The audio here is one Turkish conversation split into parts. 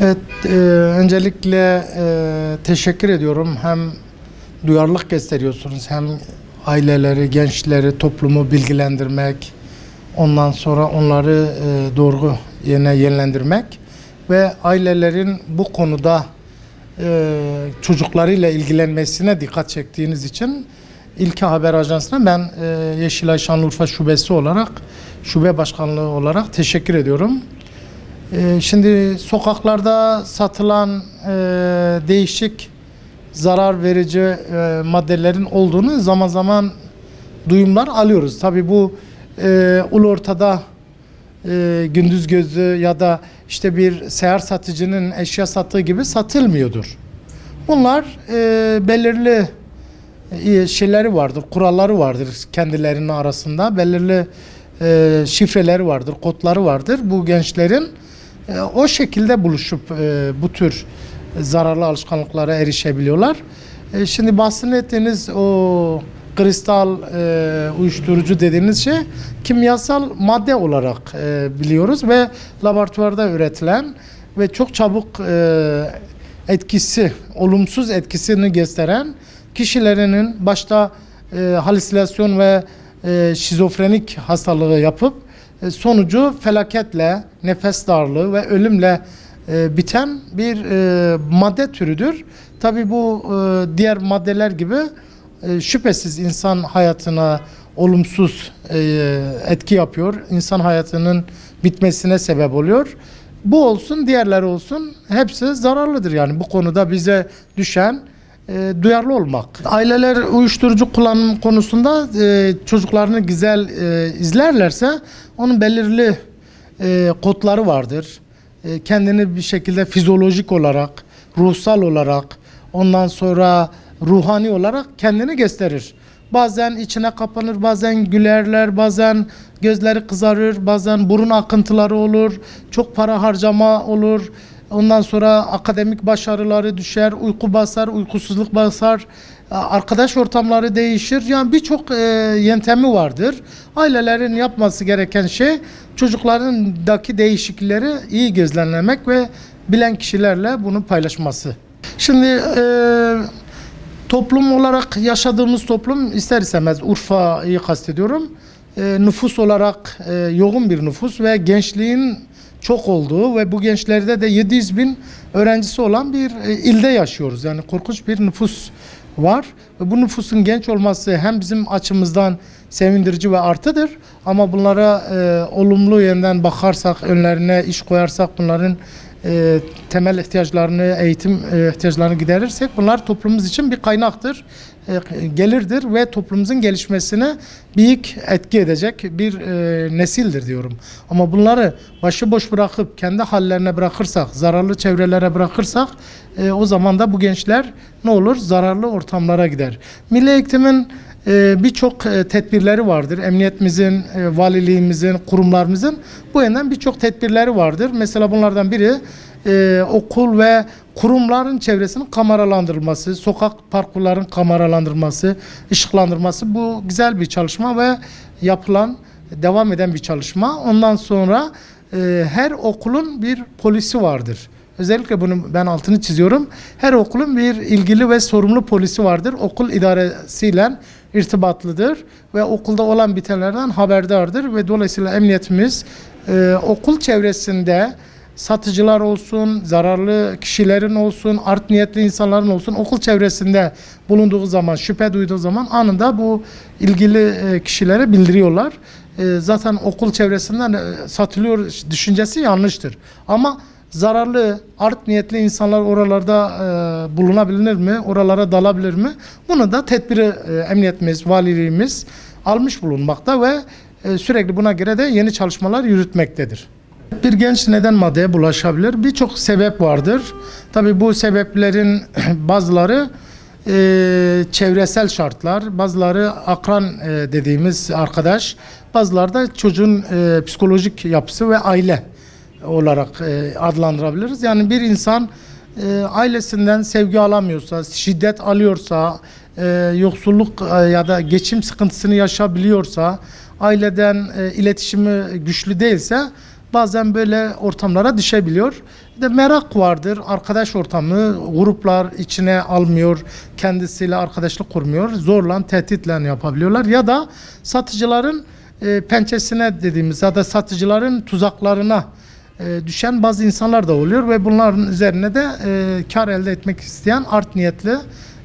Evet, öncelikle teşekkür ediyorum. Hem duyarlılık gösteriyorsunuz, hem aileleri, gençleri, toplumu bilgilendirmek, ondan sonra onları doğru yerine yönlendirmek ve ailelerin bu konuda çocuklarıyla ilgilenmesine dikkat çektiğiniz için İlke Haber Ajansı'na ben Yeşilay Şanlıurfa Şubesi olarak, şube başkanlığı olarak teşekkür ediyorum. Şimdi sokaklarda satılan değişik zarar verici maddelerin olduğunu zaman zaman duyumlar alıyoruz. Tabii bu ulu ortada gündüz gözü ya da işte bir seyyar satıcının eşya sattığı gibi satılmıyordur. Bunlar belirli şeyleri vardır, kuralları vardır kendilerinin arasında, belirli şifreleri vardır, kodları vardır. Bu gençlerin o şekilde buluşup bu tür zararlı alışkanlıklara erişebiliyorlar. Şimdi bahsettiğiniz o kristal uyuşturucu dediğiniz şey kimyasal madde olarak biliyoruz ve laboratuvarda üretilen ve çok çabuk etkisi, olumsuz etkisini gösteren kişilerinin başta halüsinasyon ve şizofrenik hastalığı yapıp sonucu felaketle, nefes darlığı ve ölümle biten bir madde türüdür. Tabii bu diğer maddeler gibi şüphesiz insan hayatına olumsuz etki yapıyor. İnsan hayatının bitmesine sebep oluyor. Bu olsun, diğerleri olsun hepsi zararlıdır. Yani bu konuda bize düşen duyarlı olmak. Aileler uyuşturucu kullanım konusunda çocuklarını güzel izlerlerse onun belirli kodları vardır. Kendini bir şekilde fizyolojik olarak, ruhsal olarak, ondan sonra ruhani olarak kendini gösterir. Bazen içine kapanır, bazen gülerler, bazen gözleri kızarır, bazen burun akıntıları olur, çok para harcama olur. Ondan sonra akademik başarıları düşer, uyku basar, uykusuzluk basar, arkadaş ortamları değişir. Yani birçok yöntemi vardır. Ailelerin yapması gereken şey çocuklarındaki değişiklikleri iyi gözlemlemek ve bilen kişilerle bunu paylaşması. Şimdi toplum olarak yaşadığımız toplum ister istemez Urfa'yı kastediyorum. Nüfus olarak yoğun bir nüfus ve gençliğin çok olduğu ve bu gençlerde de 700 bin öğrencisi olan bir ilde yaşıyoruz. Yani korkunç bir nüfus var. Ve bu nüfusun genç olması hem bizim açımızdan sevindirici ve artıdır. Ama bunlara olumlu yönden bakarsak, önlerine iş koyarsak, bunların temel ihtiyaçlarını, eğitim ihtiyaçlarını giderirsek bunlar toplumumuz için bir kaynaktır, gelirdir ve toplumumuzun gelişmesine büyük etki edecek bir nesildir diyorum. Ama bunları başıboş bırakıp kendi hallerine bırakırsak, zararlı çevrelere bırakırsak o zaman da bu gençler ne olur? Zararlı ortamlara gider. Milli Eğitim'in birçok tedbirleri vardır. Emniyetimizin, valiliğimizin, kurumlarımızın bu yönden birçok tedbirleri vardır. Mesela bunlardan biri okul ve kurumların çevresinin kameralandırılması, sokak parkurların kameralandırılması, ışıklandırılması. Bu güzel bir çalışma ve yapılan, devam eden bir çalışma. Ondan sonra her okulun bir polisi vardır. Özellikle bunu ben altını çiziyorum. Her okulun bir ilgili ve sorumlu polisi vardır. Okul idaresiyle irtibatlıdır ve okulda olan bitenlerden haberdardır ve dolayısıyla emniyetimiz okul çevresinde satıcılar olsun, zararlı kişilerin olsun, art niyetli insanların olsun okul çevresinde bulunduğu zaman, şüphe duyduğu zaman anında bu ilgili kişilere bildiriyorlar. Zaten okul çevresinden satılıyor düşüncesi yanlıştır. Ama zararlı, art niyetli insanlar oralarda bulunabilir mi? Oralara dalabilir mi? Bunu da tedbiri emniyetimiz, valiliğimiz almış bulunmakta ve sürekli buna göre de yeni çalışmalar yürütmektedir. Bir genç neden maddeye bulaşabilir? Birçok sebep vardır. Tabii bu sebeplerin bazıları çevresel şartlar, bazıları akran dediğimiz arkadaş, bazıları da çocuğun psikolojik yapısı ve aile olarak adlandırabiliriz. Yani bir insan ailesinden sevgi alamıyorsa, şiddet alıyorsa, yoksulluk ya da geçim sıkıntısını yaşayabiliyorsa, aileden iletişimi güçlü değilse bazen böyle ortamlara düşebiliyor. Bir de merak vardır, arkadaş ortamı, gruplar içine almıyor, kendisiyle arkadaşlık kurmuyor, zorla, tehditle yapabiliyorlar. Ya da satıcıların pençesine dediğimiz ya da satıcıların tuzaklarına düşen bazı insanlar da oluyor ve bunların üzerine de kar elde etmek isteyen art niyetli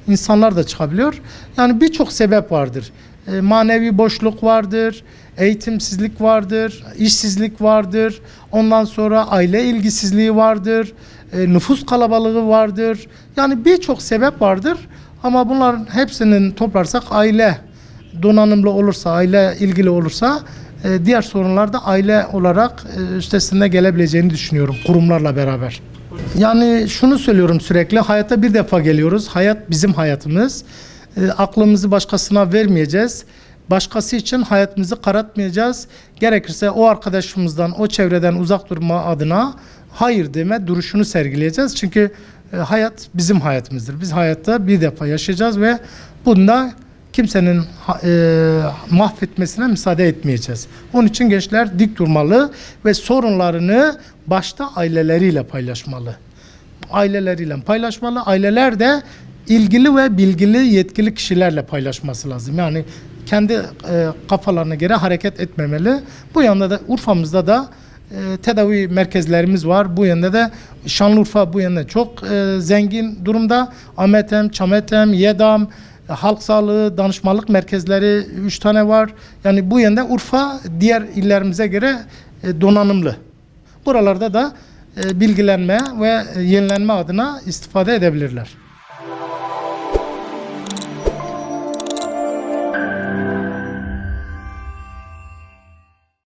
insanlar da çıkabiliyor. Yani birçok sebep vardır. Manevi boşluk vardır, eğitimsizlik vardır, işsizlik vardır, ondan sonra aile ilgisizliği vardır, nüfus kalabalığı vardır. Yani birçok sebep vardır ama bunların hepsinin toplarsak aile donanımlı olursa, aile ilgili olursa diğer sorunlar da aile olarak üstesine gelebileceğini düşünüyorum kurumlarla beraber. Yani şunu söylüyorum sürekli, hayata bir defa geliyoruz. Hayat bizim hayatımız. Aklımızı başkasına vermeyeceğiz. Başkası için hayatımızı karartmayacağız. Gerekirse o arkadaşımızdan, o çevreden uzak durma adına hayır deme duruşunu sergileyeceğiz. Çünkü hayat bizim hayatımızdır. Biz hayatta bir defa yaşayacağız ve bunda kimsenin mahvetmesine müsaade etmeyeceğiz. Onun için gençler dik durmalı ve sorunlarını başta aileleriyle paylaşmalı. Aileleriyle paylaşmalı. Aileler de ilgili ve bilgili yetkili kişilerle paylaşması lazım. Yani kendi kafalarına göre hareket etmemeli. Bu yanda da Urfa'mızda da tedavi merkezlerimiz var. Bu yönde de Şanlıurfa bu yönde çok zengin durumda. Ametem, Çametem, Yedam, halk sağlığı, danışmanlık merkezleri 3 tane var. Yani bu yönde Urfa diğer illerimize göre donanımlı. Buralarda da bilgilenme ve yenilenme adına istifade edebilirler.